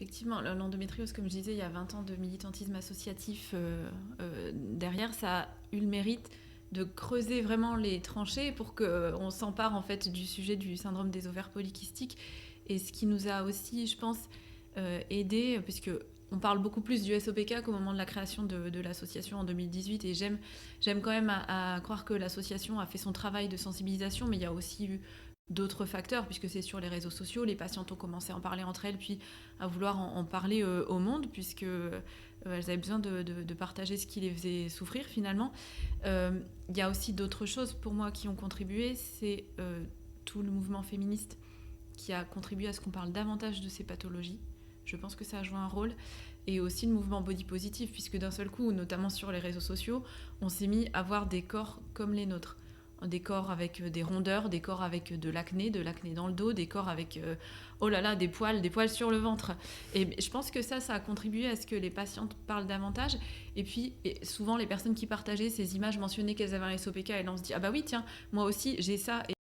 Effectivement, l'endométriose, comme je disais, il y a 20 ans de militantisme associatif derrière, ça a eu le mérite de creuser vraiment les tranchées pour qu'on s'empare en fait du sujet du syndrome des ovaires polykystiques. Et ce qui nous a aussi, je pense, aidé, puisque on parle beaucoup plus du SOPK qu'au moment de la création de l'association en 2018. Et j'aime quand même à croire que l'association a fait son travail de sensibilisation, mais il y a aussi eu d'autres facteurs, puisque c'est sur les réseaux sociaux, les patientes ont commencé à en parler entre elles, puis à vouloir en parler au monde, puisque elles avaient besoin de partager ce qui les faisait souffrir finalement. Il y a aussi d'autres choses pour moi qui ont contribué, c'est tout le mouvement féministe qui a contribué à ce qu'on parle davantage de ces pathologies. Je pense que ça a joué un rôle. Et aussi le mouvement body positif, puisque d'un seul coup, notamment sur les réseaux sociaux, on s'est mis à voir des corps comme les nôtres. Des corps avec des rondeurs, des corps avec de l'acné dans le dos, des corps avec, oh là là, des poils sur le ventre. Et je pense que ça a contribué à ce que les patientes parlent davantage. Et puis, souvent, les personnes qui partageaient ces images mentionnaient qu'elles avaient un SOPK, et là, on se dit, ah bah oui, tiens, moi aussi, j'ai ça.